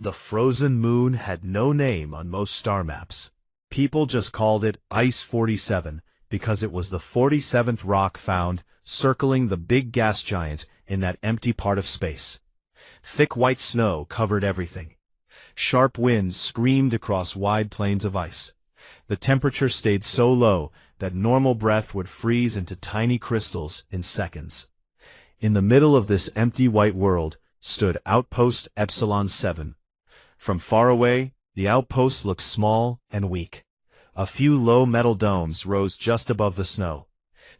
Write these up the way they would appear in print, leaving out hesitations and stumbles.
The frozen moon had no name on most star maps. People just called it Ice 47 because it was the 47th rock found circling the big gas giant in that empty part of space. Thick white snow covered everything. Sharp winds screamed across wide plains of ice. The temperature stayed so low that normal breath would freeze into tiny crystals in seconds. In the middle of this empty white world stood Outpost Epsilon 7. From far away, the outpost looked small and weak. A few low metal domes rose just above the snow.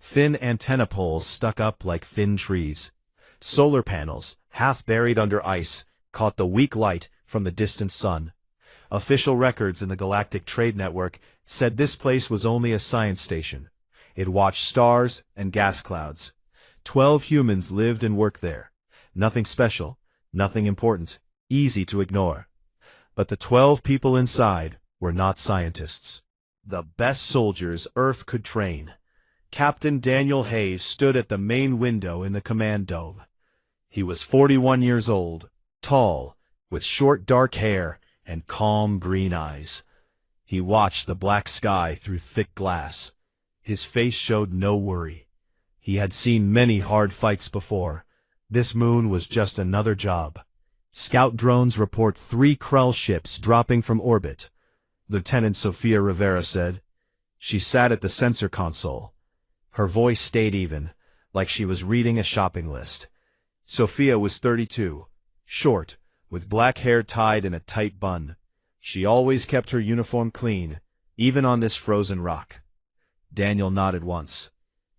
Thin antenna poles stuck up like thin trees. Solar panels, half buried under ice, caught the weak light from the distant sun. Official records in the Galactic Trade Network said this place was only a science station. It watched stars and gas clouds. 12 humans lived and worked there. Nothing special, nothing important, easy to ignore. But the 12 people inside were not scientists. The best soldiers Earth could train. Captain Daniel Hayes stood at the main window in the command dome. He was 41 years old, tall, with short dark hair and calm green eyes. He watched the black sky through thick glass. His face showed no worry. He had seen many hard fights before. This moon was just another job. Scout drones report 3 Krell ships dropping from orbit. Lieutenant Sophia Rivera said. She sat at the sensor console. Her voice stayed even, like she was reading a shopping list. Sophia was 32, short, with black hair tied in a tight bun. She always kept her uniform clean, even on this frozen rock. Daniel nodded once.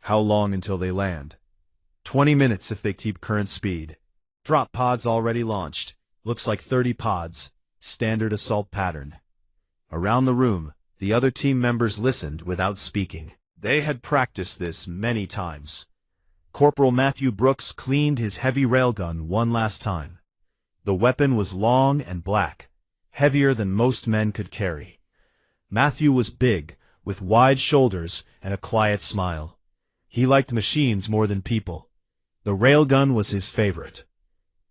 How long until they land? 20 minutes if they keep current speed. Drop pods already launched. Looks like 30 pods. Standard assault pattern. Around the room, the other team members listened without speaking. They had practiced this many times. Corporal Matthew Brooks cleaned his heavy railgun one last time. The weapon was long and black, heavier than most men could carry. Matthew was big, with wide shoulders and a quiet smile. He liked machines more than people. The railgun was his favorite.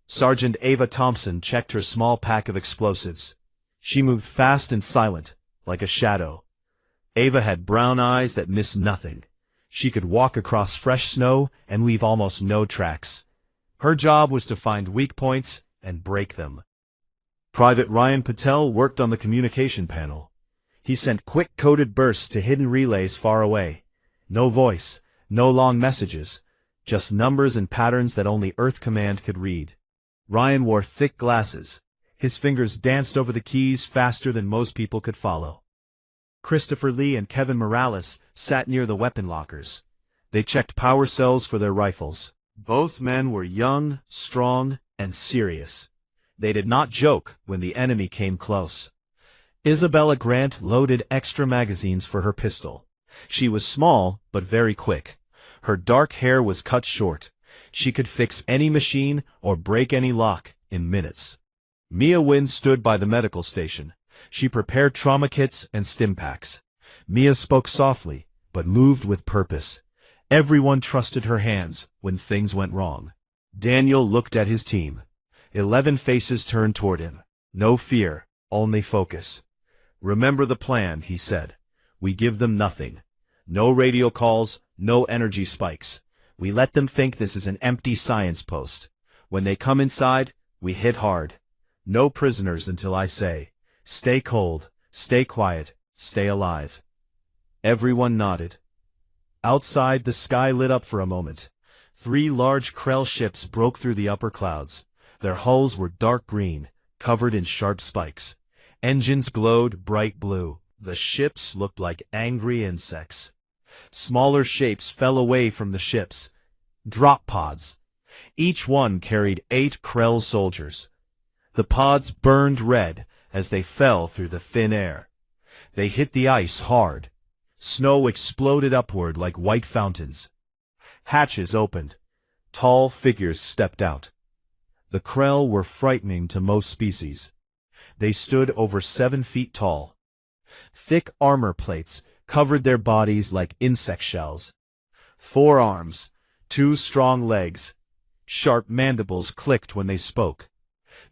Sergeant Ava Thompson checked her small pack of explosives. She moved fast and silent, like a shadow. Ava had brown eyes that missed nothing. She could walk across fresh snow and leave almost no tracks. Her job was to find weak points and break them. Private Ryan Patel worked on the communication panel. He sent quick coded bursts to hidden relays far away. No voice, no long messages, just numbers and patterns that only Earth Command could read. Ryan wore thick glasses. His fingers danced over the keys faster than most people could follow. Christopher Lee and Kevin Morales sat near the weapon lockers. They checked power cells for their rifles. Both men were young, strong, and serious. They did not joke when the enemy came close. Isabella Grant loaded extra magazines for her pistol. She was small, but very quick. Her dark hair was cut short. She could fix any machine or break any lock in minutes. Mia Wynn stood by the medical station. She prepared trauma kits and stim packs. Mia spoke softly, but moved with purpose. Everyone trusted her hands when things went wrong. Daniel looked at his team. 11 faces turned toward him. No fear, only focus. Remember the plan, he said. We give them nothing. No radio calls, no energy spikes. We let them think this is an empty science post. When they come inside, we hit hard. No prisoners until I say, stay cold, stay quiet, stay alive. Everyone nodded. Outside, the sky lit up for a moment. 3 large Krell ships broke through the upper clouds. Their hulls were dark green, covered in sharp spikes. Engines glowed bright blue. The ships looked like angry insects. Smaller shapes fell away from the ships. Drop pods. Each one carried 8 Krell soldiers. The pods burned red as they fell through the thin air. They hit the ice hard. Snow exploded upward like white fountains. Hatches opened. Tall figures stepped out. The Krell were frightening to most species. They stood over 7 feet tall. Thick armor plates covered their bodies like insect shells. 4 arms, 2 strong legs. Sharp mandibles clicked when they spoke.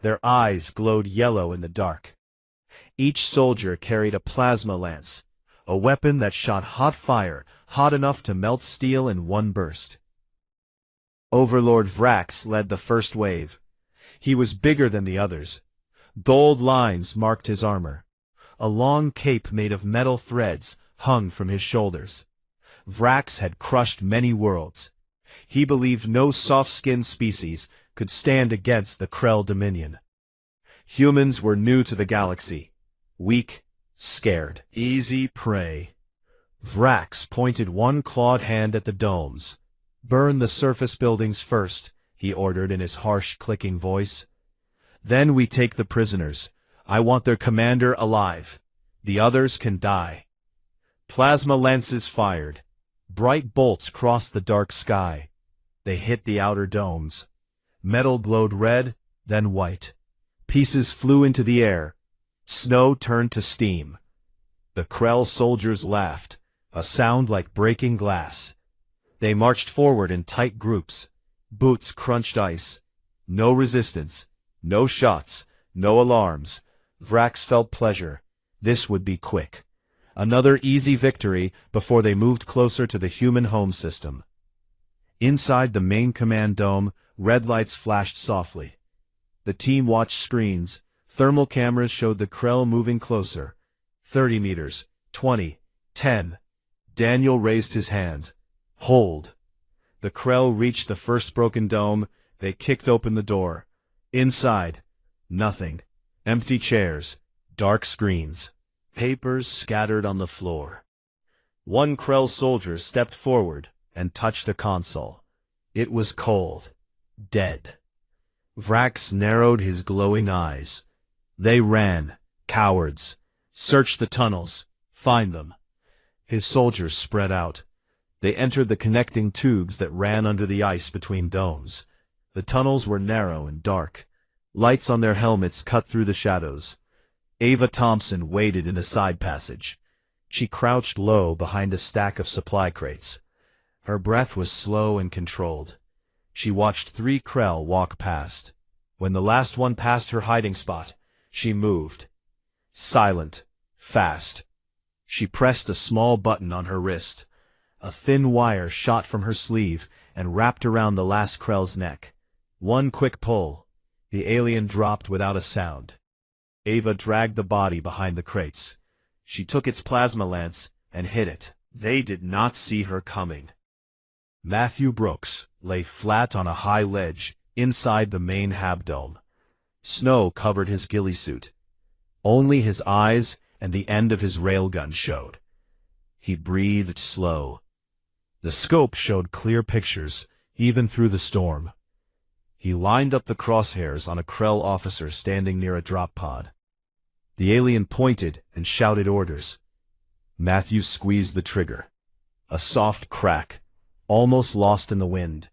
Their eyes glowed yellow in the dark. Each soldier carried a plasma lance, a weapon that shot hot fire, hot enough to melt steel in one burst. Overlord Vrax led the first wave. He was bigger than the others. Gold lines marked his armor. A long cape made of metal threads hung from his shoulders. Vrax had crushed many worlds. He believed no soft-skinned species could stand against the Krell Dominion. Humans were new to the galaxy. Weak, scared, easy prey. Vrax pointed one clawed hand at the domes. "Burn the surface buildings first," he ordered in his harsh, clicking voice. "Then we take the prisoners. I want their commander alive. The others can die." Plasma lances fired. Bright bolts crossed the dark sky. They hit the outer domes. Metal glowed red, then white. Pieces flew into the air. Snow turned to steam. The Krell soldiers laughed, a sound like breaking glass. They marched forward in tight groups. Boots crunched ice. No resistance, no shots, no alarms. Vrax felt pleasure. This would be quick. Another easy victory before they moved closer to the human home system. Inside the main command dome, red lights flashed softly. The team watched screens. Thermal cameras showed the Krell moving closer. 30 meters, 20, 10. Daniel raised his hand. "Hold." The Krell reached the first broken dome. They kicked open the door. Inside, nothing. Empty chairs, dark screens, papers scattered on the floor. One Krell soldier stepped forward and touched a console. It was cold, dead. Vrax narrowed his glowing eyes. They ran, cowards. Search the tunnels. Find them. His soldiers spread out. They entered the connecting tubes that ran under the ice between domes. The tunnels were narrow and dark. Lights on their helmets cut through the shadows. Ava Thompson waited in a side passage. She crouched low behind a stack of supply crates. Her breath was slow and controlled. She watched 3 Krell walk past. When the last one passed her hiding spot, she moved. Silent, fast. She pressed a small button on her wrist. A thin wire shot from her sleeve and wrapped around the last Krell's neck. One quick pull. The alien dropped without a sound. Ava dragged the body behind the crates. She took its plasma lance and hit it. They did not see her coming. Matthew Brooks lay flat on a high ledge inside the main habdome. Snow covered his ghillie suit. Only his eyes and the end of his railgun showed. He breathed slow. The scope showed clear pictures, even through the storm. He lined up the crosshairs on a Krell officer standing near a drop pod. The alien pointed and shouted orders. Matthew squeezed the trigger. A soft crack, almost lost in the wind.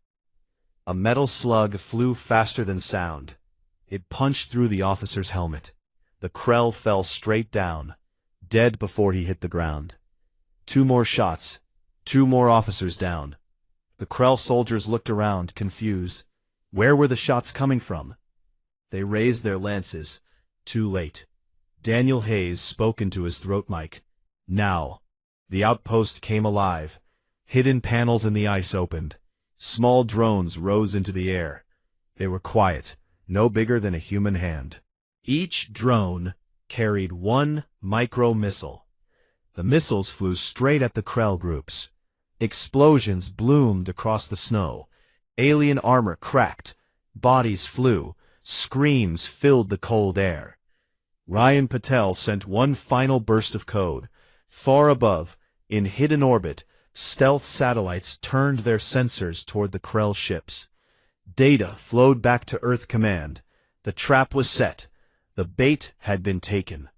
A metal slug flew faster than sound. It punched through the officer's helmet. The Krell fell straight down, dead before he hit the ground. 2 more shots, 2 more officers down. The Krell soldiers looked around, confused. Where were the shots coming from? They raised their lances. Too late. Daniel Hayes spoke into his throat mic. Now. The outpost came alive. Hidden panels in the ice opened. Small drones rose into the air. They were quiet, no bigger than a human hand. Each drone carried 1 micro-missile. The missiles flew straight at the Krell groups. Explosions bloomed across the snow. Alien armor cracked. Bodies flew. Screams filled the cold air. Ryan Patel sent one final burst of code. Far above, in hidden orbit, stealth satellites turned their sensors toward the Krell ships. Data flowed back to Earth Command. The trap was set. The bait had been taken.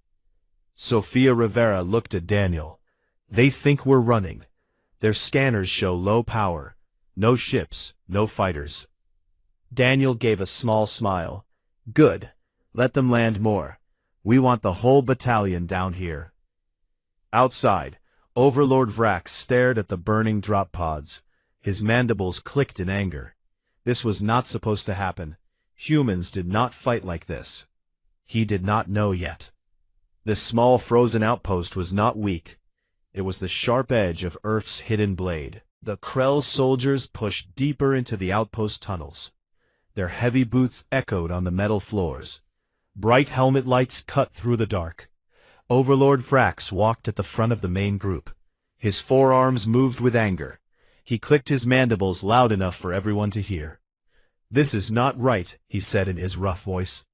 Sofia Rivera looked at Daniel. They think we're running. Their scanners show low power. No ships, no fighters. Daniel gave a small smile. Good. Let them land more. We want the whole battalion down here. Outside, Overlord Vrax stared at the burning drop pods. His mandibles clicked in anger. This was not supposed to happen. Humans did not fight like this. He did not know yet. This small frozen outpost was not weak. It was the sharp edge of Earth's hidden blade. The Krell soldiers pushed deeper into the outpost tunnels. Their heavy boots echoed on the metal floors. Bright helmet lights cut through the dark. Overlord Vrax walked at the front of the main group. His forearms moved with anger. He clicked his mandibles loud enough for everyone to hear. "This is not right," he said in his rough voice.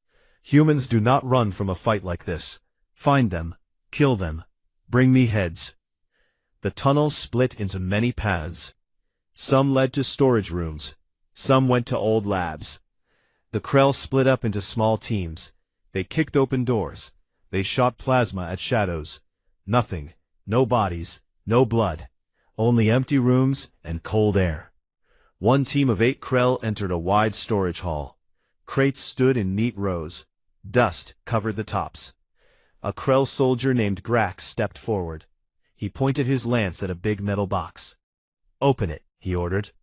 "Humans do not run from a fight like this. Find them. Kill them. Bring me heads." The tunnels split into many paths. Some led to storage rooms. Some went to old labs. The Krell split up into small teams. They kicked open doors. They shot plasma at shadows. Nothing. No bodies. No blood. Only empty rooms and cold air. One team of 8 Krell entered a wide storage hall. Crates stood in neat rows. Dust covered the tops. A Krell soldier named Grax stepped forward. He pointed his lance at a big metal box. "Open it," he ordered.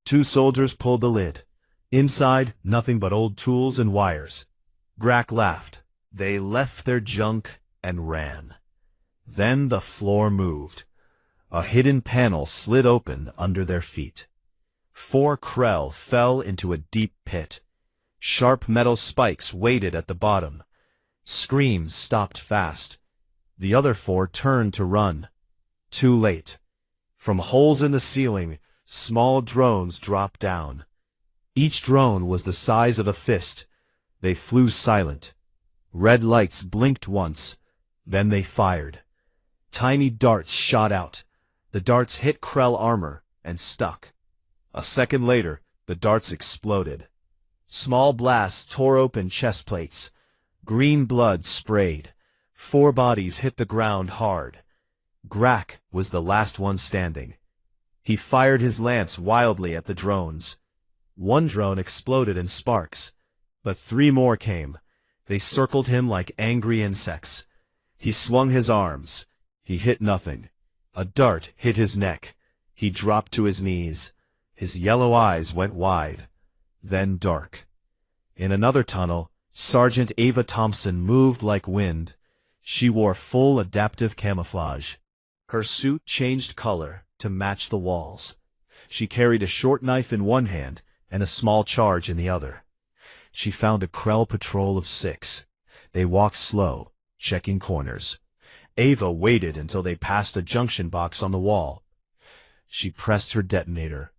2 soldiers pulled the lid. Inside, nothing but old tools and wires. Grax laughed. They left their junk and ran. Then the floor moved. A hidden panel slid open under their feet. 4 Krell fell into a deep pit. Sharp metal spikes waited at the bottom. Screams stopped fast. The other 4 turned to run. Too late. From holes in the ceiling, small drones dropped down. Each drone was the size of a fist. They flew silent. Red lights blinked once. Then they fired. Tiny darts shot out. The darts hit Krell armor and stuck. A second later, the darts exploded. Small blasts tore open chest plates. Green blood sprayed. 4 bodies hit the ground hard. Grax was the last one standing. He fired his lance wildly at the drones. 1 drone exploded in sparks, but 3 more came. They circled him like angry insects. He swung his arms. He hit nothing. A dart hit his neck. He dropped to his knees. His yellow eyes went wide, then dark. In another tunnel, Sergeant Ava Thompson moved like wind. She wore full adaptive camouflage. Her suit changed color to match the walls. She carried a short knife in one hand and a small charge in the other. She found a Krell patrol of 6. They walked slow, checking corners. Ava waited until they passed a junction box on the wall. She pressed her detonator.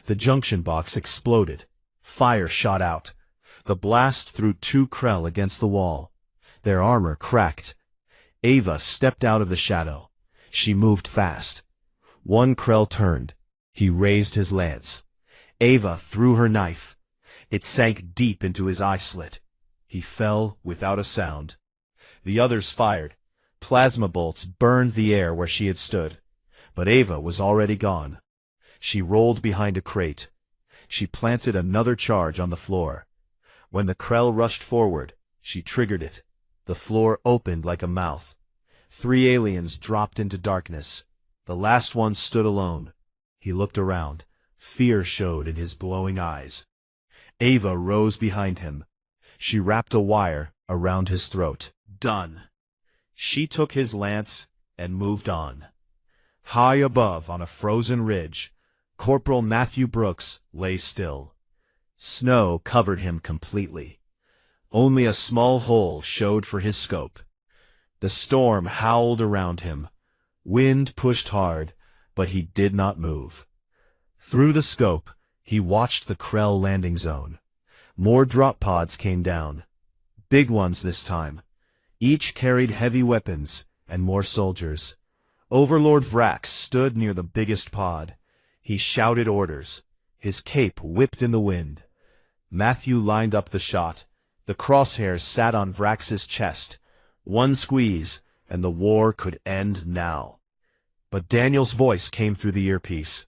The junction box exploded. Fire shot out. The blast threw 2 Krell against the wall. Their armor cracked. Ava stepped out of the shadow. She moved fast. 1 Krell turned. He raised his lance. Ava threw her knife. It sank deep into his eye slit. He fell without a sound. The others fired. Plasma bolts burned the air where she had stood. But Ava was already gone. She rolled behind a crate. She planted another charge on the floor. When the Krell rushed forward, she triggered it. The floor opened like a mouth. 3 aliens dropped into darkness. The last one stood alone. He looked around. Fear showed in his glowing eyes. Ava rose behind him. She wrapped a wire around his throat. Done. She took his lance and moved on. High above on a frozen ridge, Corporal Matthew Brooks lay still. Snow covered him completely. Only a small hole showed for his scope. The storm howled around him. Wind pushed hard, but he did not move. Through the scope, he watched the Krell landing zone. More drop pods came down. Big ones this time. Each carried heavy weapons and more soldiers. Overlord Vrax stood near the biggest pod. He shouted orders. His cape whipped in the wind. Matthew lined up the shot. The crosshairs sat on Vrax's chest. One squeeze, and the war could end now. But Daniel's voice came through the earpiece.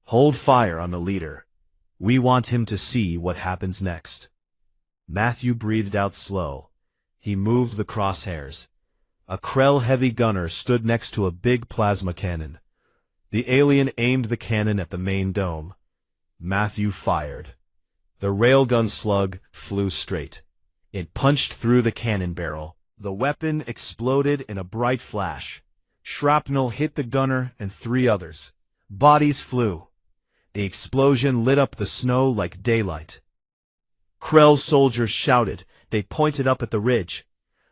Hold fire on the leader. We want him to see what happens next. Matthew breathed out slow. He moved the crosshairs. A Krell heavy gunner stood next to a big plasma cannon. The alien aimed the cannon at the main dome. Matthew fired. The railgun slug flew straight. It punched through the cannon barrel. The weapon exploded in a bright flash. Shrapnel hit the gunner and 3 others. Bodies flew. The explosion lit up the snow like daylight. Krell's soldiers shouted. They pointed up at the ridge.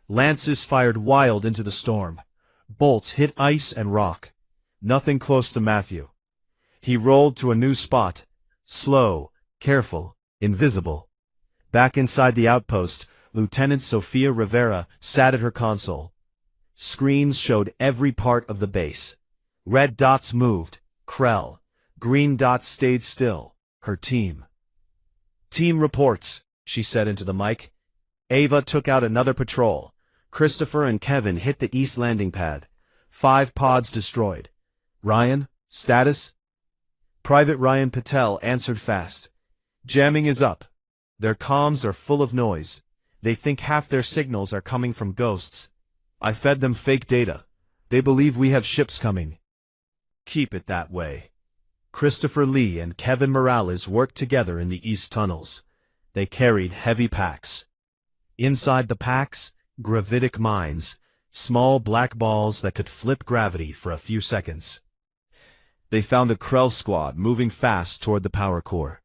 Lances fired wild into the storm. Bolts hit ice and rock. Nothing close to Matthew. He rolled to a new spot. Slow, careful, invisible. Back inside the outpost, Lieutenant Sofia Rivera sat at her console. Screens showed every part of the base. Red dots moved. Krell. Green dots stayed still. Her team. "Team reports," she said into the mic. Ava took out another patrol. Christopher and Kevin hit the east landing pad. 5 pods destroyed. "Ryan, status?" Private Ryan Patel answered fast. "Jamming is up. Their comms are full of noise. They think half their signals are coming from ghosts. I fed them fake data. They believe we have ships coming." "Keep it that way." Christopher Lee and Kevin Morales worked together in the east tunnels. They carried heavy packs. Inside the packs, gravitic mines, small black balls that could flip gravity for a few seconds. They found the Krell squad moving fast toward the power core.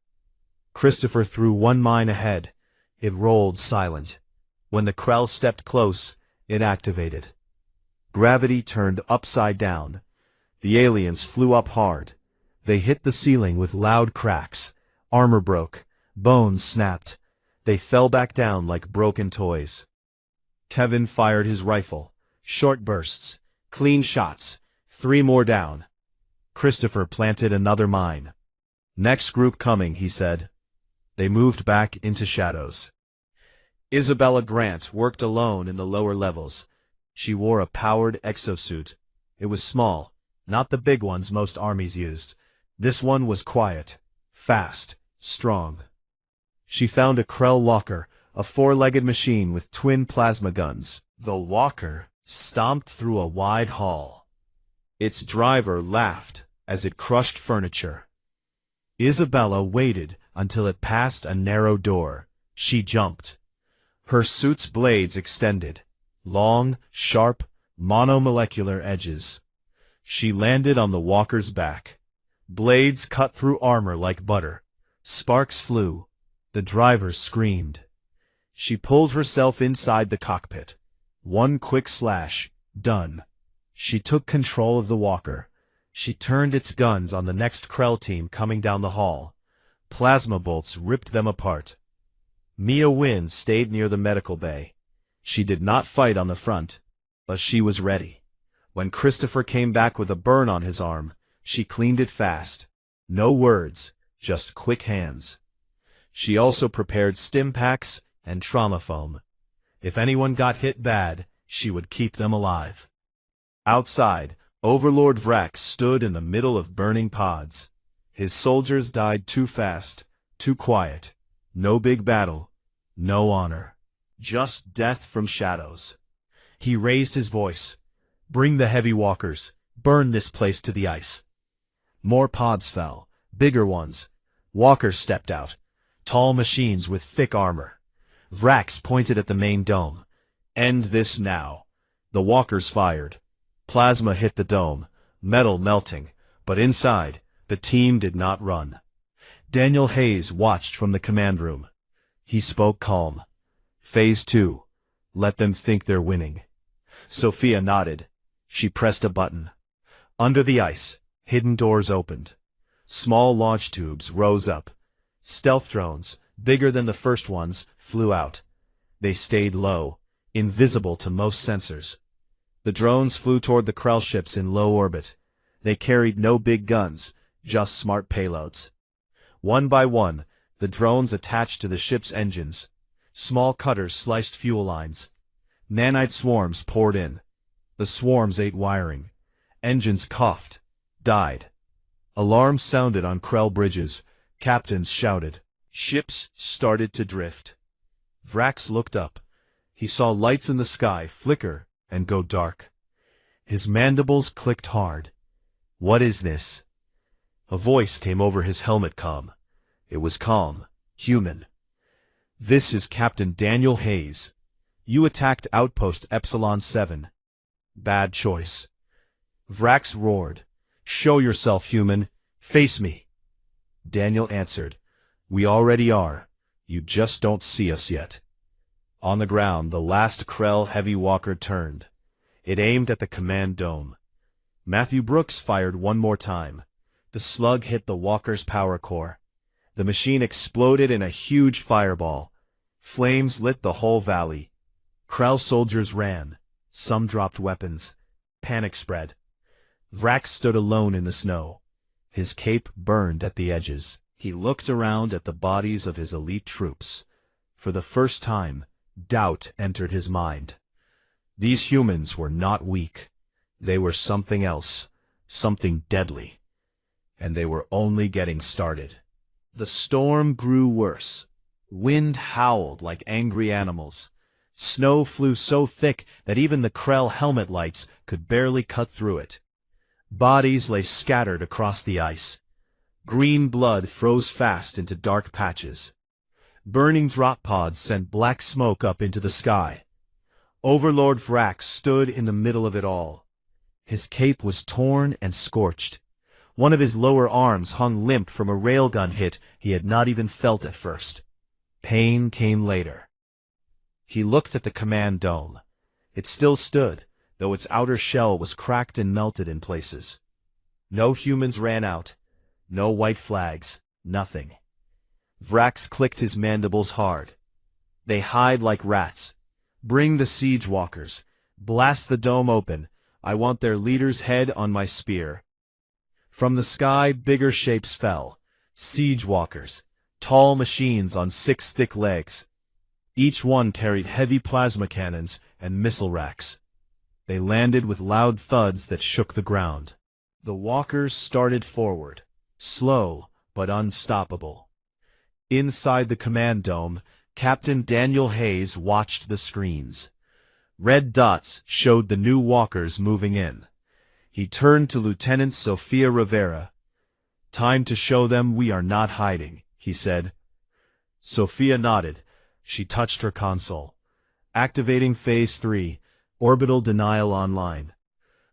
Christopher threw one mine ahead. It rolled silent. When the Krell stepped close, it activated. Gravity turned upside down. The aliens flew up hard. They hit the ceiling with loud cracks. Armor broke. Bones snapped. They fell back down like broken toys. Kevin fired his rifle. Short bursts. Clean shots. 3 more down. Christopher planted another mine. "Next group coming," he said. They moved back into shadows. Isabella Grant worked alone in the lower levels. She wore a powered exosuit. It was small, not the big ones most armies used. This one was quiet, fast, strong. She found a Krell walker, a 4-legged machine with twin plasma guns. The walker stomped through a wide hall. Its driver laughed as it crushed furniture. Isabella waited until it passed a narrow door. She jumped. Her suit's blades extended. Long, sharp, monomolecular edges. She landed on the walker's back. Blades cut through armor like butter. Sparks flew. The driver screamed. She pulled herself inside the cockpit. One quick slash. Done. She took control of the walker. She turned its guns on the next Krell team coming down the hall. Plasma bolts ripped them apart. Mia Wynn stayed near the medical bay. She did not fight on the front, but she was ready. When Christopher came back with a burn on his arm, she cleaned it fast. No words, just quick hands. She also prepared stim packs and trauma foam. If anyone got hit bad, she would keep them alive. Outside, Overlord Vrax stood in the middle of burning pods. His soldiers died too fast, too quiet. No big battle, no honor. Just death from shadows. He raised his voice. "Bring the heavy walkers. Burn this place to the ice." More pods fell, bigger ones. Walkers stepped out. Tall machines with thick armor. Vrax pointed at the main dome. "End this now." The walkers fired. Plasma hit the dome, metal melting, but inside, the team did not run. Daniel Hayes watched from the command room. He spoke calm. "Phase 2. Let them think they're winning." Sophia nodded. She pressed a button. Under the ice, hidden doors opened. Small launch tubes rose up. Stealth drones, bigger than the first ones, flew out. They stayed low, invisible to most sensors. The drones flew toward the Krell ships in low orbit. They carried no big guns, just smart payloads. One by one, the drones attached to the ship's engines. Small cutters sliced fuel lines. Nanite swarms poured in. The swarms ate wiring. Engines coughed, died. Alarms sounded on Krell bridges. Captains shouted. Ships started to drift. Vrax looked up. He saw lights in the sky flicker and go dark. His mandibles clicked hard. "What is this?" A voice came over his helmet comm. It was calm, Human. This is Captain Daniel Hayes. You attacked Outpost Epsilon 7. Bad choice. Vrax roared. Show yourself, human. Face me. Daniel answered. We already are. You just don't see us yet. On the ground, the last Krell heavy walker turned. It aimed at the command dome. Matthew Brooks fired one more time. The slug hit the walker's power core. The machine exploded in a huge fireball. Flames lit the whole valley. Krell soldiers ran. Some dropped weapons. Panic spread. Vrax stood alone in the snow. His cape burned at the edges. He looked around at the bodies of his elite troops. For the first time, doubt entered his mind. These humans were not weak. They were something else, something deadly. And they were only getting started. The storm grew worse. Wind howled like angry animals. Snow flew so thick that even the Krell helmet lights could barely cut through it. Bodies lay scattered across the ice. Green blood froze fast into dark patches. Burning drop pods sent black smoke up into the sky. Overlord Vrax stood in the middle of it all. His cape was torn and scorched. One of his lower arms hung limp from a railgun hit he had not even felt at first. Pain came later. He looked at the command dome. It still stood, though its outer shell was cracked and melted in places. No humans ran out. No white flags. Nothing. Vrax clicked his mandibles hard. They hide like rats. Bring the siege walkers. Blast the dome open. I want their leader's head on my spear. From the sky, bigger shapes fell. Siege walkers. Tall machines on 6 thick legs. Each one carried heavy plasma cannons and missile racks. They landed with loud thuds that shook the ground. The walkers started forward, slow but unstoppable. Inside the command dome, Captain Daniel Hayes watched the screens. Red dots showed the new walkers moving in. He turned to Lieutenant Sofia Rivera. Time to show them we are not hiding, he said. Sofia nodded. She touched her console. Activating Phase 3, Orbital Denial Online.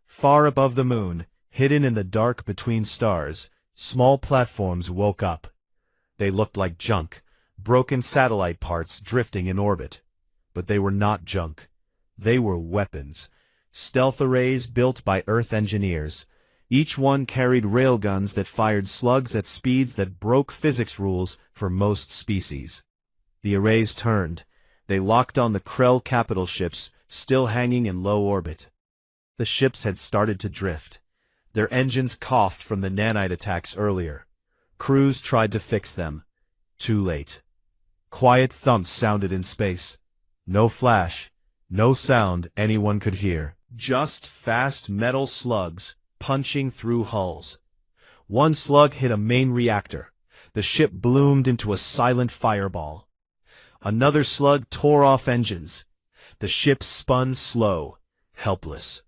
Far above the moon, hidden in the dark between stars, small platforms woke up. They looked like junk, broken satellite parts drifting in orbit. But they were not junk. They were weapons. Stealth arrays built by Earth engineers. Each one carried railguns that fired slugs at speeds that broke physics rules for most species. The arrays turned. They locked on the Krell capital ships, still hanging in low orbit. The ships had started to drift. Their engines coughed from the nanite attacks earlier. Crews tried to fix them. Too late. Quiet thumps sounded in space. No flash, no sound anyone could hear. Just fast metal slugs punching through hulls. One slug hit a main reactor. The ship bloomed into a silent fireball. Another slug tore off engines. The ship spun slow, helpless.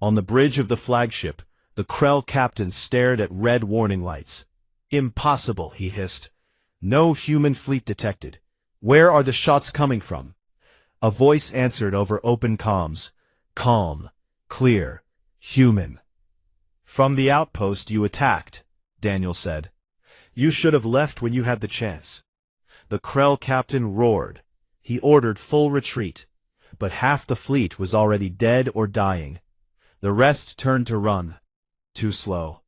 On the bridge of the flagship, the Krell captain stared at red warning lights. Impossible, he hissed. No human fleet detected. Where are the shots coming from? A voice answered over open comms. Calm, clear, human. From the outpost you attacked, Daniel said. You should have left when you had the chance. The Krell captain roared. He ordered full retreat. But half the fleet was already dead or dying. The rest turned to run. Too slow.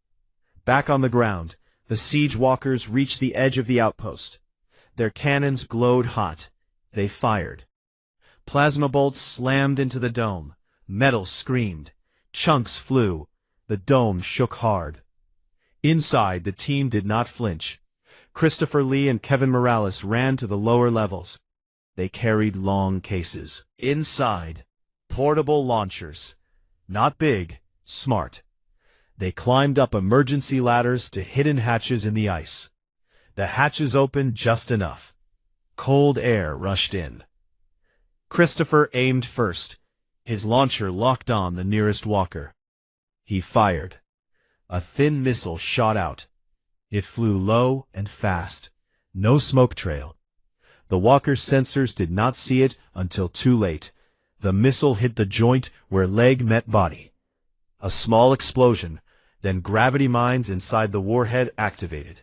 Back on the ground, the siege walkers reached the edge of the outpost. Their cannons glowed hot. They fired. Plasma bolts slammed into the dome. Metal screamed. Chunks flew. The dome shook hard. Inside, the team did not flinch. Christopher Lee and Kevin Morales ran to the lower levels. They carried long cases. Inside, portable launchers. Not big, smart. They climbed up emergency ladders to hidden hatches in the ice. The hatches opened just enough. Cold air rushed in. Christopher aimed first. His launcher locked on the nearest walker. He fired. A thin missile shot out. It flew low and fast. No smoke trail. The walker's sensors did not see it until too late. The missile hit the joint where leg met body. A small explosion, then gravity mines inside the warhead activated.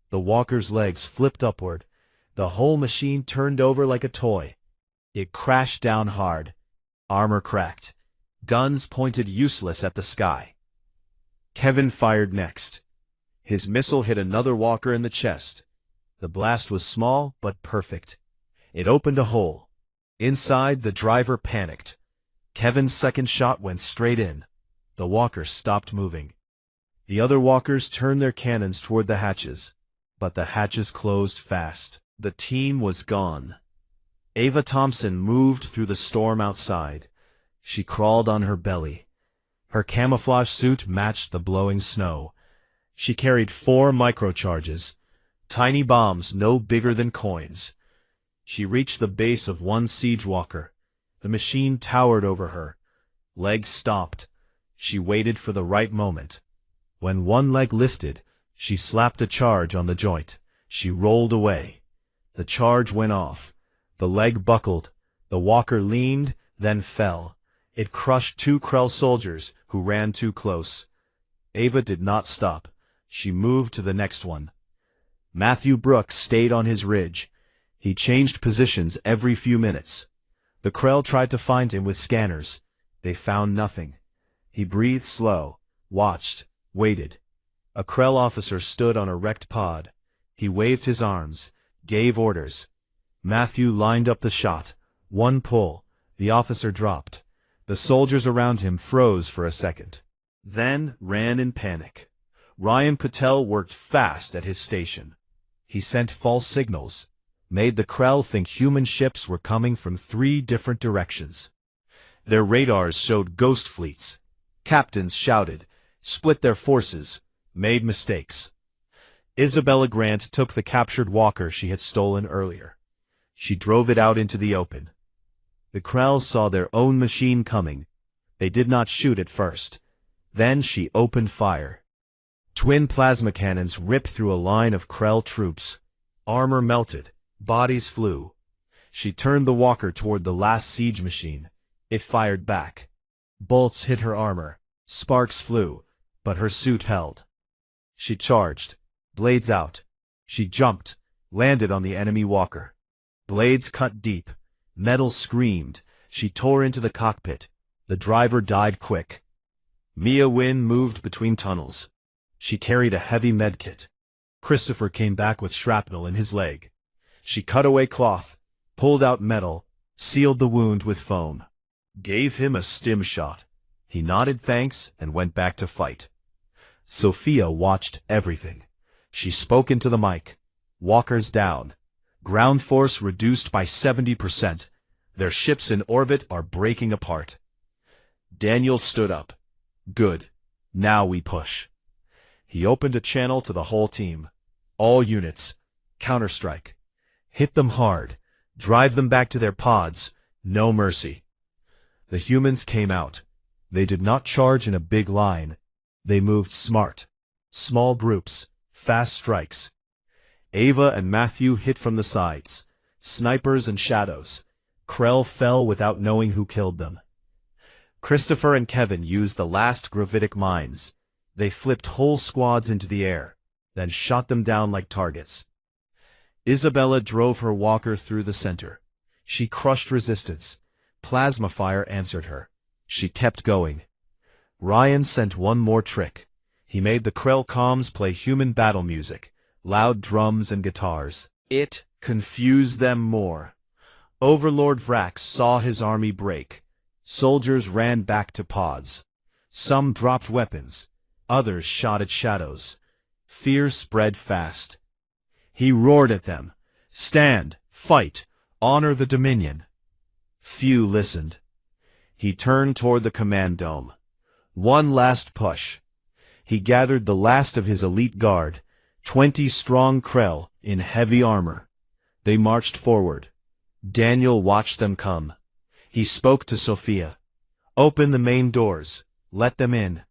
The walker's legs flipped upward. The whole machine turned over like a toy. It crashed down hard. Armor cracked. Guns pointed useless at the sky. Kevin fired next. His missile hit another walker in the chest. The blast was small but perfect. It opened a hole. Inside, the driver panicked. Kevin's second shot went straight in. The walker stopped moving. The other walkers turned their cannons toward the hatches, but the hatches closed fast. The team was gone. Ava Thompson moved through the storm outside. She crawled on her belly. Her camouflage suit matched the blowing snow. She carried 4 microcharges, tiny bombs no bigger than coins. She reached the base of one siege walker. The machine towered over her. Legs stomped. She waited for the right moment. When one leg lifted, she slapped a charge on the joint. She rolled away. The charge went off. The leg buckled. The walker leaned, then fell. It crushed 2 Krell soldiers who ran too close. Ava did not stop. She moved to the next one. Matthew Brooks stayed on his ridge. He changed positions every few minutes. The Krell tried to find him with scanners. They found nothing. He breathed slow, watched, waited. A Krell officer stood on a wrecked pod. He waved his arms, gave orders. Matthew lined up the shot. One pull. The officer dropped. The soldiers around him froze for a second, then ran in panic. Ryan Patel worked fast at his station. He sent false signals, made the Krell think human ships were coming from 3 different directions. Their radars showed ghost fleets. Captains shouted, split their forces, made mistakes. Isabella Grant took the captured walker she had stolen earlier. She drove it out into the open. The Krells saw their own machine coming. They did not shoot at first. Then she opened fire. Twin plasma cannons ripped through a line of Krell troops. Armor melted. Bodies flew. She turned the walker toward the last siege machine. It fired back. Bolts hit her armor. Sparks flew, but her suit held. She charged. Blades out. She jumped, landed on the enemy walker. Blades cut deep. Metal screamed. She tore into the cockpit. The driver died quick. Mia Wynn moved between tunnels. She carried a heavy medkit. Christopher came back with shrapnel in his leg. She cut away cloth, pulled out metal, sealed the wound with foam. Gave him a stim shot. He nodded thanks and went back to fight. Sophia watched everything. She spoke into the mic. Walkers down. Ground force reduced by 70%. Their ships in orbit are breaking apart. Daniel stood up. Good. Now we push. He opened a channel to the whole team. All units. Counterstrike. Hit them hard. Drive them back to their pods. No mercy. The humans came out. They did not charge in a big line. They moved smart. Small groups. Fast strikes. Ava and Matthew hit from the sides. Snipers and shadows. Krell fell without knowing who killed them. Christopher and Kevin used the last gravitic mines. They flipped whole squads into the air, then shot them down like targets. Isabella drove her walker through the center. She crushed resistance. Plasma fire answered her. She kept going. Ryan sent one more trick. He made the Krell comms play human battle music, loud drums and guitars. It confused them more. Overlord Vrax saw his army break. Soldiers ran back to pods. Some dropped weapons. Others shot at shadows. Fear spread fast. He roared at them. Stand, fight, honor the Dominion. Few listened. He turned toward the command dome. One last push. He gathered the last of his elite guard, 20 strong Krell in heavy armor. They marched forward. Daniel watched them come. He spoke to Sophia. Open the main doors. Let them in.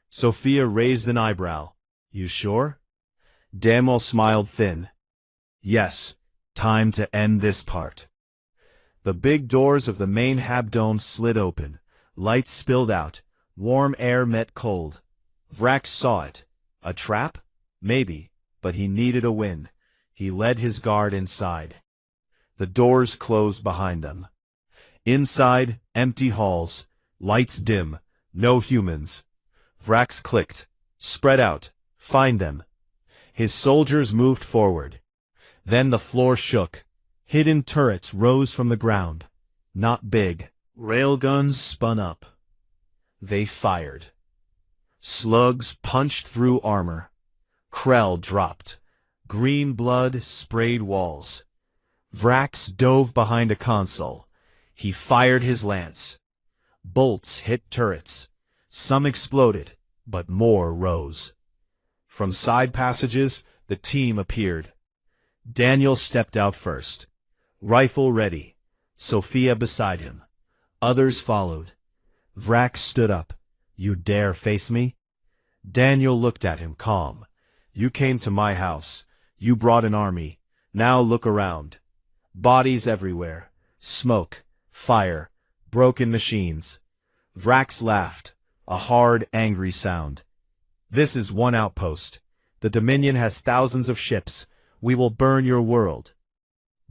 Sophia raised an eyebrow. You sure? Daniel smiled thin. Yes, time to end this part. The big doors of the main hab dome slid open. Lights spilled out. Warm air met cold. Vrax saw it. A trap? Maybe, but he needed a win. He led his guard inside. The doors closed behind them. Inside, empty halls. Lights dim. No humans. Vrax clicked. Spread out. Find them. His soldiers moved forward. Then the floor shook. Hidden turrets rose from the ground. Not big. Railguns spun up. They fired. Slugs punched through armor. Krell dropped. Green blood sprayed walls. Vrax dove behind a console. He fired his lance. Bolts hit turrets. Some exploded, but more rose. From side passages, the team appeared. Daniel stepped out first. Rifle ready. Sophia beside him. Others followed. Vrax stood up. You dare face me? Daniel looked at him calm. You came to my house. You brought an army. Now look around. Bodies everywhere. Smoke. Fire. Broken machines. Vrax laughed. A hard, angry sound. This is one outpost. The Dominion has thousands of ships. We will burn your world.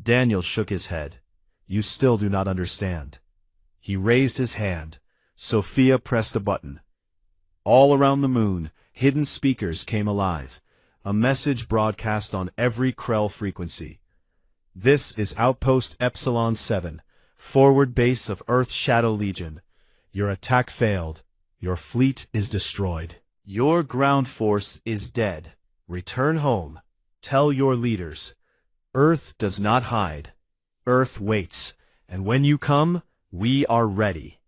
Daniel shook his head. You still do not understand. He raised his hand. Sophia pressed a button. All around the moon, hidden speakers came alive. A message broadcast on every Krell frequency. This is Outpost Epsilon 7, forward base of Earth's Shadow Legion. Your attack failed. Your fleet is destroyed. Your ground force is dead. Return home. Tell your leaders. Earth does not hide. Earth waits. And when you come, we are ready.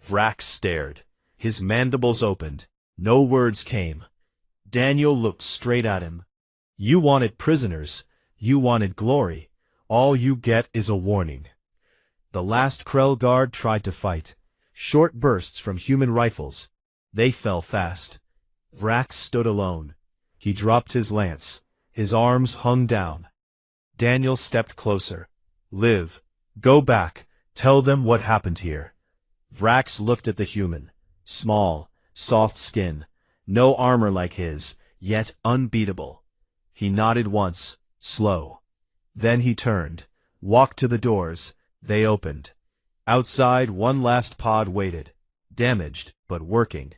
Vrax stared. His mandibles opened. No words came. Daniel looked straight at him. You wanted prisoners. You wanted glory. All you get is a warning. The last Krell guard tried to fight. Short bursts from human rifles. They fell fast. Vrax stood alone. He dropped his lance. His arms hung down. Daniel stepped closer. Live. Go back. Tell them what happened here. Vrax looked at the human. Small, soft skin. No armor like his, yet unbeatable. He nodded once, slow. Then he turned, walked to the doors. They opened. Outside, one last pod waited. Damaged, but working.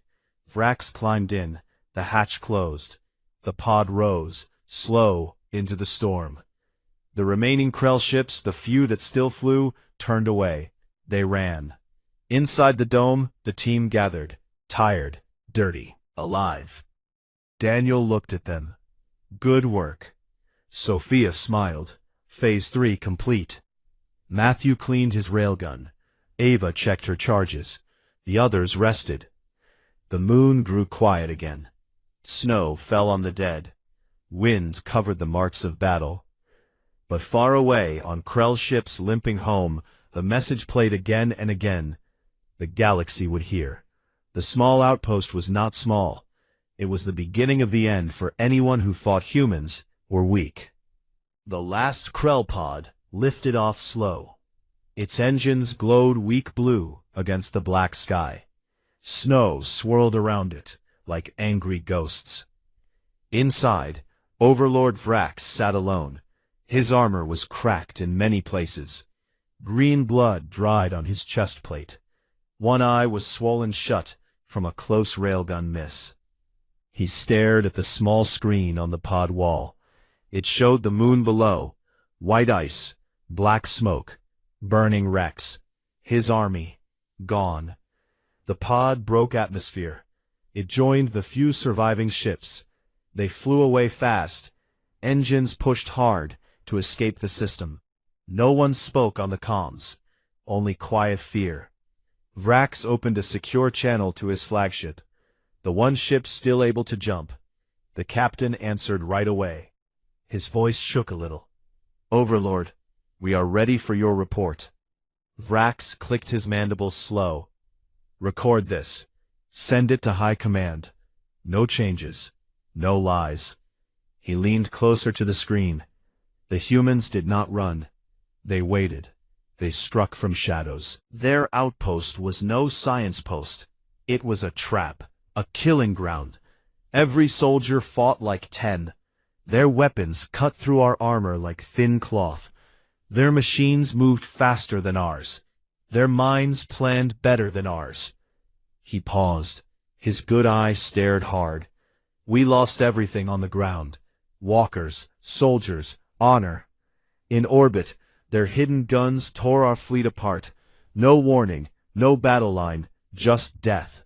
Vrax climbed in. The hatch closed. The pod rose, slow, into the storm. The remaining Krell ships, the few that still flew, turned away. They ran. Inside the dome, the team gathered. Tired, dirty, alive. Daniel looked at them. Good work. Sophia smiled. Phase 3 complete. Matthew cleaned his railgun. Ava checked her charges. The others rested. The moon grew quiet again. Snow fell on the dead. Wind covered the marks of battle. But far away, on Krell ships limping home, the message played again and again. The galaxy would hear. The small outpost was not small. It was the beginning of the end for anyone who thought humans were weak. The last Krell pod lifted off slow. Its engines glowed weak blue against the black sky. Snow swirled around it like angry ghosts. Inside, Overlord Vrax sat alone. His armor was cracked in many places. Green blood dried on his chest plate. One eye was swollen shut from a close railgun miss. He stared at the small screen on the pod wall. It showed the moon below, white ice, black smoke, burning wrecks. His army, gone. The pod broke atmosphere. It joined the few surviving ships. They flew away fast. Engines pushed hard to escape the system. No one spoke on the comms. Only quiet fear. Vrax opened a secure channel to his flagship. The one ship still able to jump. The captain answered right away. His voice shook a little. Overlord, we are ready for your report. Vrax clicked his mandibles slow. Record this. Send it to High Command. No changes. No lies. He leaned closer to the screen. The humans did not run. They waited. They struck from shadows. Their outpost was no science post. It was a trap, a killing ground. Every soldier fought like 10. Their weapons cut through our armor like thin cloth. Their machines moved faster than ours. Their minds planned better than ours. He paused. His good eye stared hard. We lost everything on the ground. Walkers, soldiers, honor. In orbit, their hidden guns tore our fleet apart. No warning, no battle line, just death.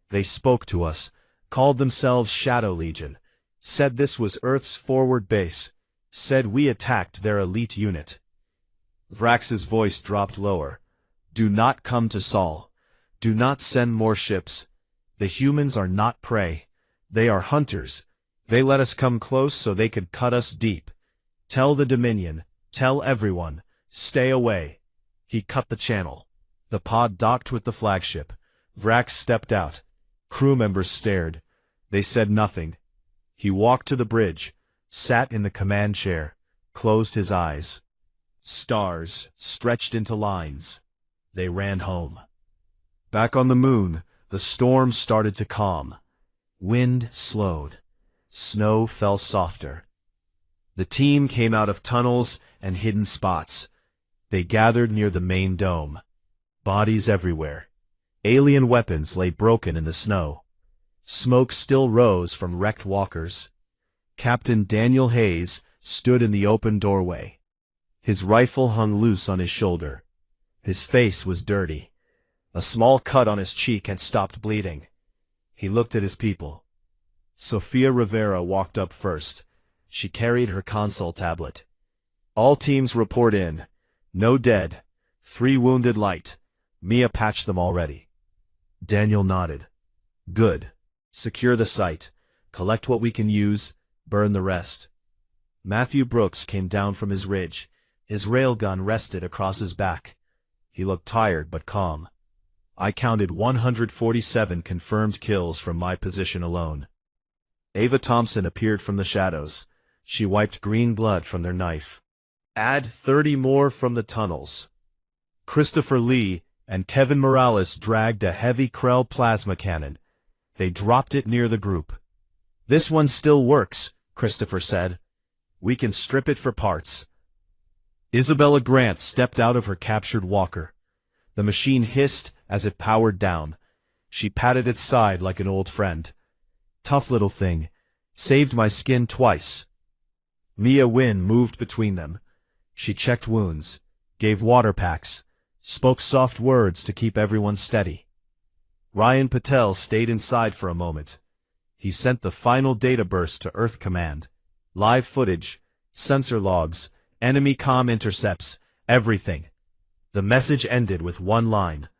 They spoke to us, called themselves Shadow Legion, said this was Earth's forward base, said we attacked their elite unit. Vrax's voice dropped lower. Do not come to Sol. Do not send more ships. The humans are not prey. They are hunters. They let us come close so they could cut us deep. Tell the Dominion, tell everyone, stay away. He cut the channel. The pod docked with the flagship. Vrax stepped out. Crew members stared. They said nothing. He walked to the bridge, sat in the command chair, closed his eyes. Stars stretched into lines. They ran home. Back on the moon, the storm started to calm. Wind slowed. Snow fell softer. The team came out of tunnels and hidden spots. They gathered near the main dome. Bodies everywhere. Alien weapons lay broken in the snow. Smoke still rose from wrecked walkers. Captain Daniel Hayes stood in the open doorway. His rifle hung loose on his shoulder. His face was dirty. A small cut on his cheek had stopped bleeding. He looked at his people. Sofia Rivera walked up first. She carried her console tablet. All teams report in. No dead. 3 wounded light. Mia patched them already. Daniel nodded. Good. Secure the site. Collect what we can use. Burn the rest. Matthew Brooks came down from his ridge. His railgun rested across his back. He looked tired but calm. I counted 147 confirmed kills from my position alone. Ava Thompson appeared from the shadows. She wiped green blood from their knife. Add 30 more from the tunnels. Christopher Lee and Kevin Morales dragged a heavy Krell plasma cannon. They dropped it near the group. This one still works, Christopher said. We can strip it for parts. Isabella Grant stepped out of her captured walker. The machine hissed as it powered down. She patted its side like an old friend. Tough little thing. Saved my skin twice. Mia Wynn moved between them. She checked wounds, gave water packs, spoke soft words to keep everyone steady. Ryan Patel stayed inside for a moment. He sent the final data burst to Earth Command. Live footage, sensor logs, enemy comm intercepts, everything. The message ended with one line.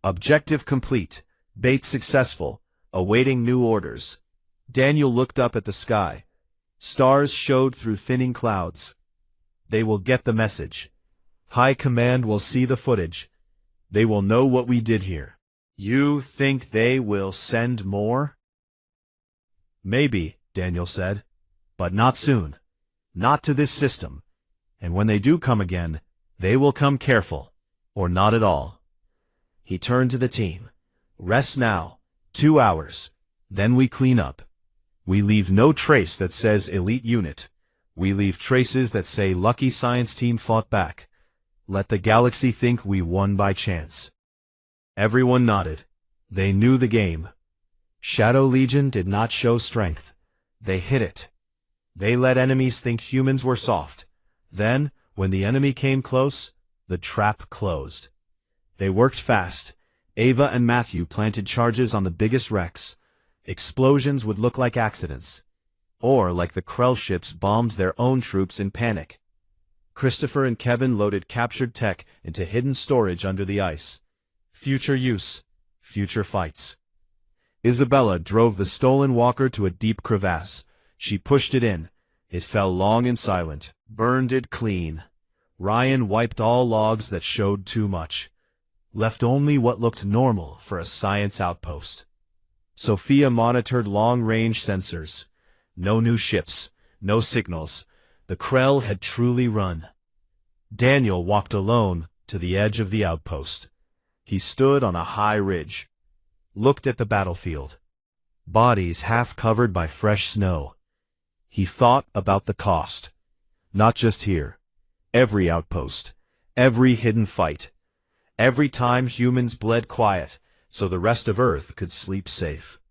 Objective complete. Bait successful. Awaiting new orders. Daniel looked up at the sky. Stars showed through thinning clouds. They will get the message. High Command will see the footage. They will know what we did here. You think they will send more? Maybe, Daniel said. But not soon. Not to this system. And when they do come again, they will come careful. Or not at all. He turned to the team. Rest now. 2 hours. Then we clean up. We leave no trace that says elite unit. We leave traces that say lucky science team fought back. Let the galaxy think we won by chance. Everyone nodded. They knew the game. Shadow Legion did not show strength. They hid it. They let enemies think humans were soft. Then, when the enemy came close, the trap closed. They worked fast. Ava and Matthew planted charges on the biggest wrecks. Explosions would look like accidents. Or like the Krell ships bombed their own troops in panic. Christopher and Kevin loaded captured tech into hidden storage under the ice. Future use. Future fights. Isabella drove the stolen walker to a deep crevasse. She pushed it in. It fell long and silent. Burned it clean. Ryan wiped all logs that showed too much. Left only what looked normal for a science outpost. Sophia monitored long-range sensors. No new ships. No signals. The Krell had truly run. Daniel walked alone to the edge of the outpost. He stood on a high ridge, looked at the battlefield. Bodies half covered by fresh snow. He thought about the cost. Not just here. Every outpost. Every hidden fight. Every time humans bled quiet so the rest of Earth could sleep safe.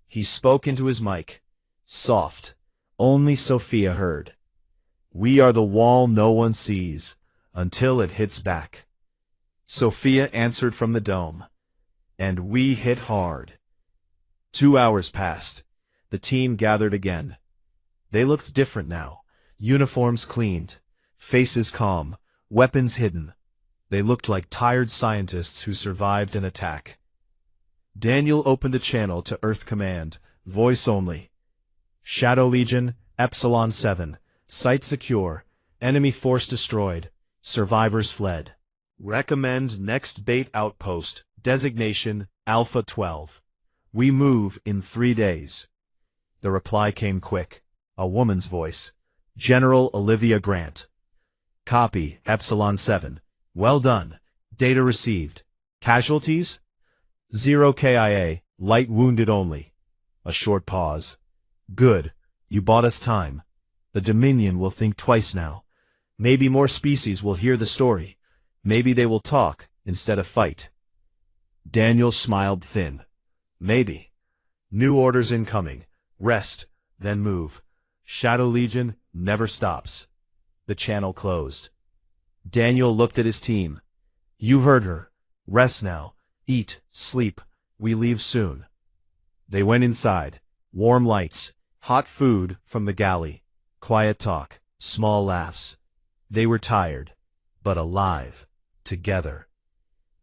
He spoke into his mic. Soft. Only Sophia heard. We are the wall no one sees until it hits back. Sophia answered from the dome. And we hit hard. 2 hours passed. The team gathered again. They looked different now. Uniforms cleaned. Faces calm. Weapons hidden. They looked like tired scientists who survived an attack. Daniel opened a channel to Earth Command, voice only. Shadow Legion, Epsilon 7, site secure, enemy force destroyed, survivors fled. Recommend next bait outpost, designation Alpha 12. We move in 3 days. The reply came quick, a woman's voice. General Olivia Grant. Copy, Epsilon 7. Well done. Data received. Casualties? 0 KIA, light wounded only. A short pause. Good. You bought us time. The Dominion will think twice now. Maybe more species will hear the story. Maybe they will talk instead of fight. Daniel smiled thin. Maybe. New orders incoming. Rest, then move. Shadow Legion never stops. The channel closed. Daniel looked at his team. You heard her. Rest now. Eat, sleep. We leave soon. They went inside. Warm lights. Hot food from the galley. Quiet talk. Small laughs. They were tired, but alive. Together.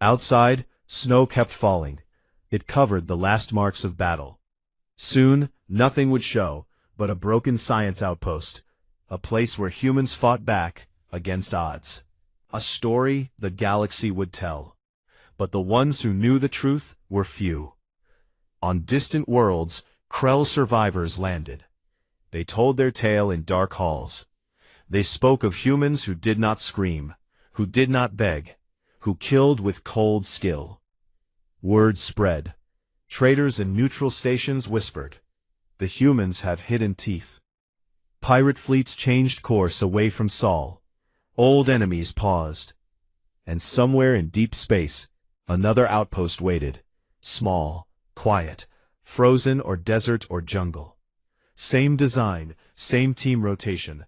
Outside, snow kept falling. It covered the last marks of battle. Soon, nothing would show but a broken science outpost, a place where humans fought back against odds. A story the galaxy would tell. But the ones who knew the truth were few. On distant worlds, Krell survivors landed. They told their tale in dark halls. They spoke of humans who did not scream, who did not beg, who killed with cold skill. Word spread. Traders in neutral stations whispered. The humans have hidden teeth. Pirate fleets changed course away from Sol. Old enemies paused. And somewhere in deep space, another outpost waited. Small, quiet, frozen or desert or jungle. Same design, same team rotation.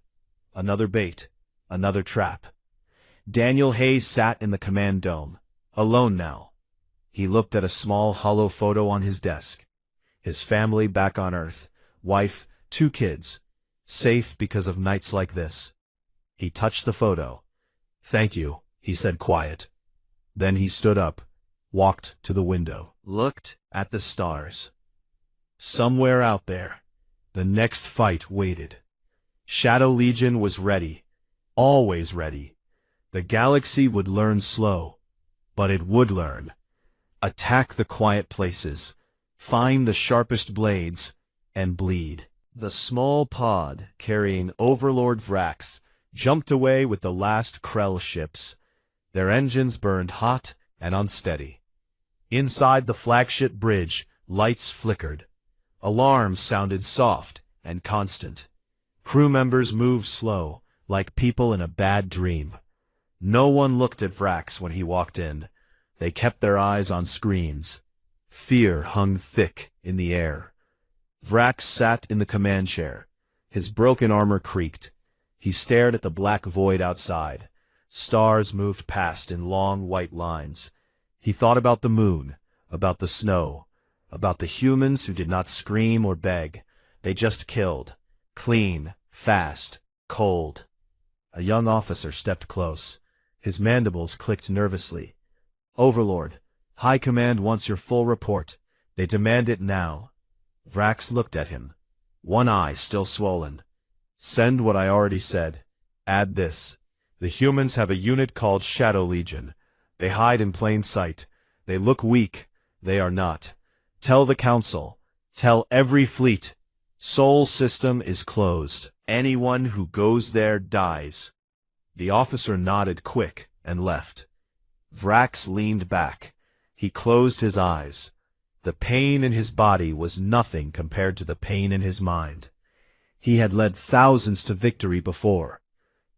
Another bait, another trap. Daniel Hayes sat in the command dome, alone now. He looked at a small hollow photo on his desk. His family back on Earth, wife, 2 kids, safe because of nights like this. He touched the photo. Thank you, he said quiet. Then he stood up, walked to the window, looked at the stars. Somewhere out there, the next fight waited. Shadow Legion was ready, always ready. The galaxy would learn slow, but it would learn. Attack the quiet places, find the sharpest blades, and bleed. The small pod carrying Overlord Vrax jumped away with the last Krell ships. Their engines burned hot and unsteady. Inside the flagship bridge, lights flickered. Alarms sounded soft and constant. Crew members moved slow, like people in a bad dream. No one looked at Vrax when he walked in. They kept their eyes on screens. Fear hung thick in the air. Vrax sat in the command chair. His broken armor creaked. He stared at the black void outside. Stars moved past in long white lines. He thought about the moon, about the snow, about the humans who did not scream or beg. They just killed. Clean, fast, cold. A young officer stepped close. His mandibles clicked nervously. Overlord, High Command wants your full report. They demand it now. Vrax looked at him, one eye still swollen. Send what I already said. Add this. The humans have a unit called Shadow Legion. They hide in plain sight. They look weak. They are not. Tell the Council. Tell every fleet. Sol system is closed. Anyone who goes there dies. The officer nodded quick and left. Vrax leaned back. He closed his eyes. The pain in his body was nothing compared to the pain in his mind. He had led thousands to victory before.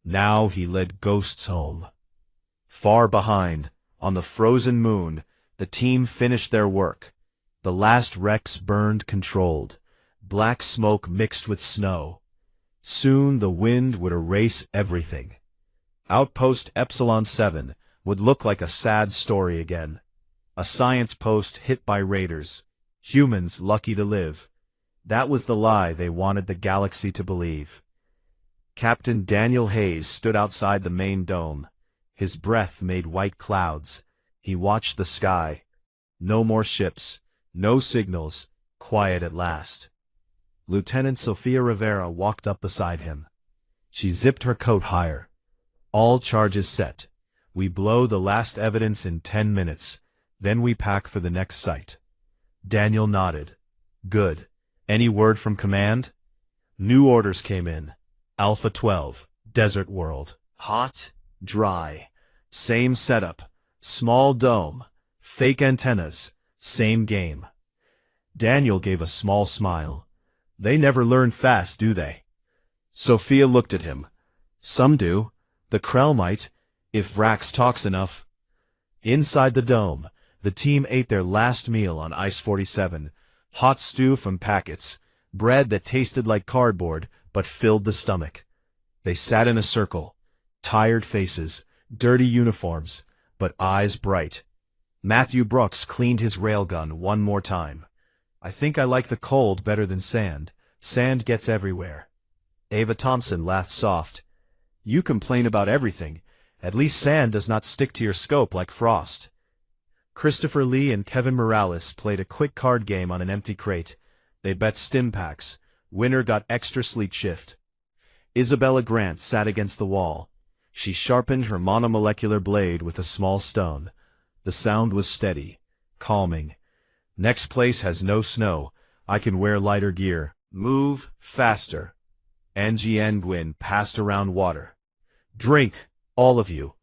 Now he led ghosts home. Far behind, on the frozen moon, the team finished their work. The last wrecks burned controlled. Black smoke mixed with snow. Soon the wind would erase everything. Outpost Epsilon 7 would look like a sad story again. A science post hit by raiders. Humans lucky to live. That was the lie they wanted the galaxy to believe. Captain Daniel Hayes stood outside the main dome. His breath made white clouds. He watched the sky. No more ships. No signals. Quiet at last. Lieutenant Sophia Rivera walked up beside him. She zipped her coat higher. All charges set. We blow the last evidence in 10 minutes. Then we pack for the next site. Daniel nodded. Good. Any word from command? New orders came in. Alpha 12, Desert World. Hot, dry. Same setup. Small dome. Fake antennas. Same game. Daniel gave a small smile. They never learn fast, do they? Sophia looked at him. Some do. The Krell might, if Vrax talks enough. Inside the dome, the team ate their last meal on Ice 47. Hot stew from packets. Bread that tasted like cardboard, but filled the stomach. They sat in a circle. Tired faces, dirty uniforms, but eyes bright. Matthew Brooks cleaned his railgun one more time. I think I like the cold better than sand. Sand gets everywhere. Ava Thompson laughed soft. You complain about everything. At least sand does not stick to your scope like frost. Christopher Lee and Kevin Morales played a quick card game on an empty crate. They bet stim packs. Winner got extra sleep shift. Isabella Grant sat against the wall. She sharpened her monomolecular blade with a small stone. The sound was steady, calming. Next place has no snow. I can wear lighter gear. Move faster. Angie Nguyen passed around water. Drink, all of you.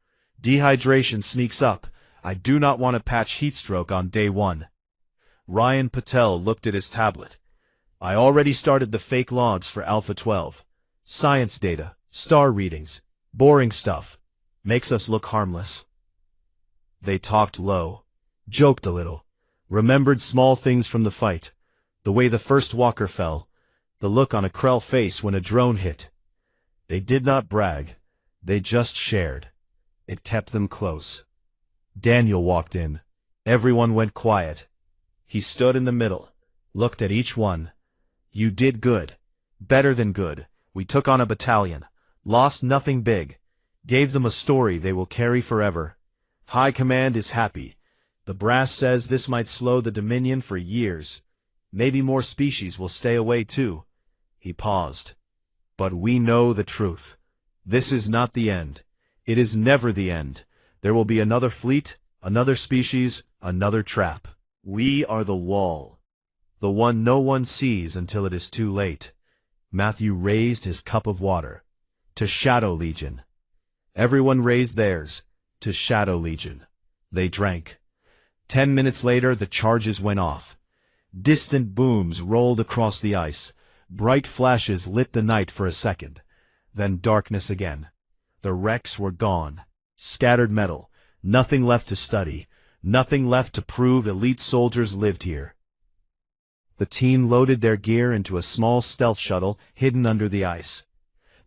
Dehydration sneaks up. I do not want to patch heatstroke on day one. Ryan Patel looked at his tablet. I already started the fake logs for Alpha 12. Science data, star readings, boring stuff. Makes us look harmless. They talked low, joked a little, remembered small things from the fight. The way the first walker fell, the look on a Krell face when a drone hit. They did not brag. They just shared. It kept them close. Daniel walked in. Everyone went quiet. He stood in the middle, looked at each one. You did good. Better than good. We took on a battalion. Lost nothing big. Gave them a story they will carry forever. High Command is happy. The brass says this might slow the Dominion for years. Maybe more species will stay away too. He paused. But we know the truth. This is not the end. It is never the end. There will be another fleet, another species, another trap. We are the wall. The one no one sees until it is too late. Matthew raised his cup of water. To Shadow Legion. Everyone raised theirs. To Shadow Legion. They drank. 10 minutes later, the charges went off. Distant booms rolled across the ice. Bright flashes lit the night for a second. Then darkness again. The wrecks were gone. Scattered metal. Nothing left to study. Nothing left to prove elite soldiers lived here. The team loaded their gear into a small stealth shuttle hidden under the ice.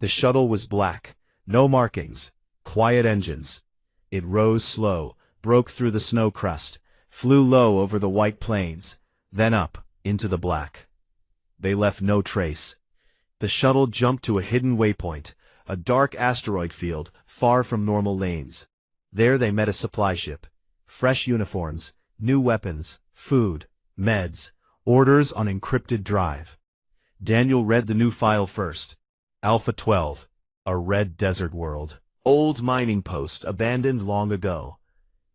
The shuttle was black. No markings. Quiet engines. It rose slow, broke through the snow crust, flew low over the white plains, then up, into the black. They left no trace. The shuttle jumped to a hidden waypoint, a dark asteroid field, far from normal lanes. There they met a supply ship. Fresh uniforms, new weapons, food, meds, orders on encrypted drive. Daniel read the new file first. Alpha 12, a red desert world. Old mining post abandoned long ago.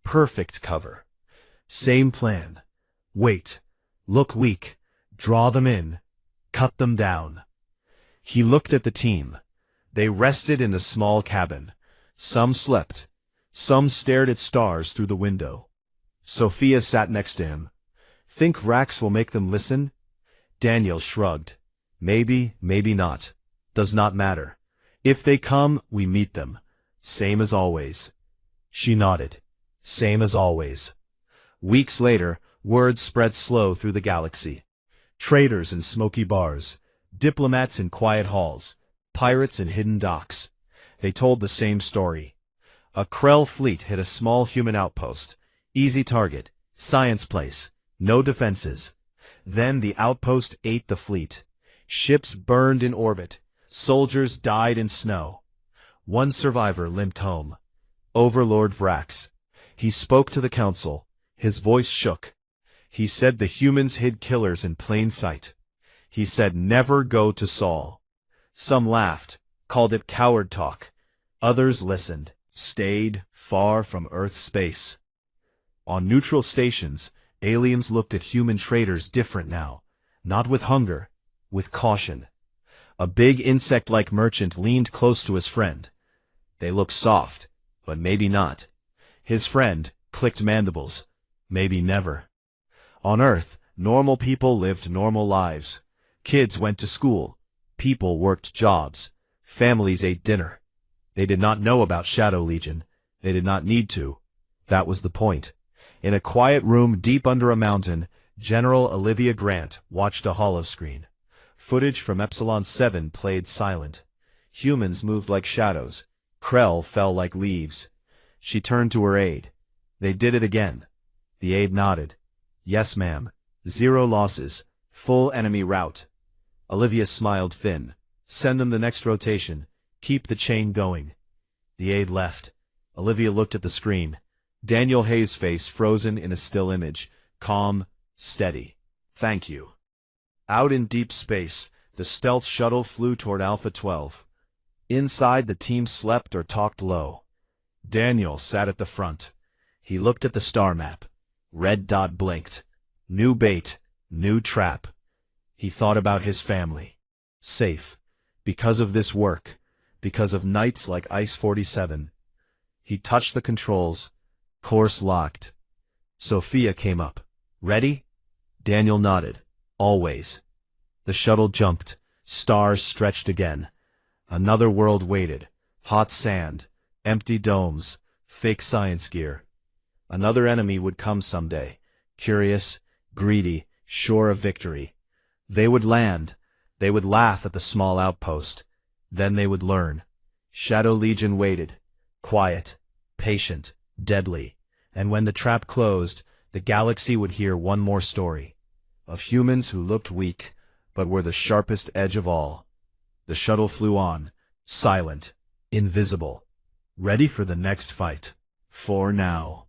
Perfect cover. Same plan. Wait. Look weak. Draw them in. Cut them down. He looked at the team. They rested in the small cabin. Some slept. Some stared at stars through the window. Sophia sat next to him. Think Rax will make them listen? Daniel shrugged. Maybe, maybe not. Does not matter. If they come, we meet them. Same as always. She nodded. Same as always. Weeks later, word spread slow through the galaxy. Traders in smoky bars, diplomats in quiet halls, pirates in hidden docks. They told the same story. A Krell fleet hit a small human outpost. Easy target. Science place. No defenses. Then the outpost ate the fleet. Ships burned in orbit. Soldiers died in snow. One survivor limped home. Overlord Vrax. He spoke to the council. His voice shook. He said the humans hid killers in plain sight. He said never go to Saul. Some laughed, called it coward talk. Others listened, stayed far from Earth's space. On neutral stations, aliens looked at human traders different now. Not with hunger, with caution. A big insect-like merchant leaned close to his friend. They looked soft, but maybe not. His friend clicked mandibles. Maybe never. On Earth, normal people lived normal lives. Kids went to school. People worked jobs. Families ate dinner. They did not know about Shadow Legion. They did not need to. That was the point. In a quiet room deep under a mountain, General Olivia Grant watched a holoscreen. Footage from Epsilon 7 played silent. Humans moved like shadows. Krell fell like leaves. She turned to her aide. They did it again. The aide nodded. Yes, ma'am. 0 losses. Full enemy rout. Olivia smiled thin. Send them the next rotation. Keep the chain going. The aide left. Olivia looked at the screen. Daniel Hayes' face frozen in a still image. Calm, steady. Thank you. Out in deep space, the stealth shuttle flew toward Alpha 12. Inside, the team slept or talked low. Daniel sat at the front. He looked at the star map. Red dot blinked. New bait, new trap. He thought about his family. Safe. Because of this work. Because of nights like Ice 47. He touched the controls. Course locked. Sophia came up. Ready? Daniel nodded. Always. The shuttle jumped. Stars stretched again. Another world waited. Hot sand. Empty domes. Fake science gear. Another enemy would come someday. Curious, greedy, sure of victory. They would land. They would laugh at the small outpost. Then they would learn. Shadow Legion waited. Quiet, patient, deadly. And when the trap closed, the galaxy would hear one more story. Of humans who looked weak, but were the sharpest edge of all. The shuttle flew on, silent, invisible, ready for the next fight. For now.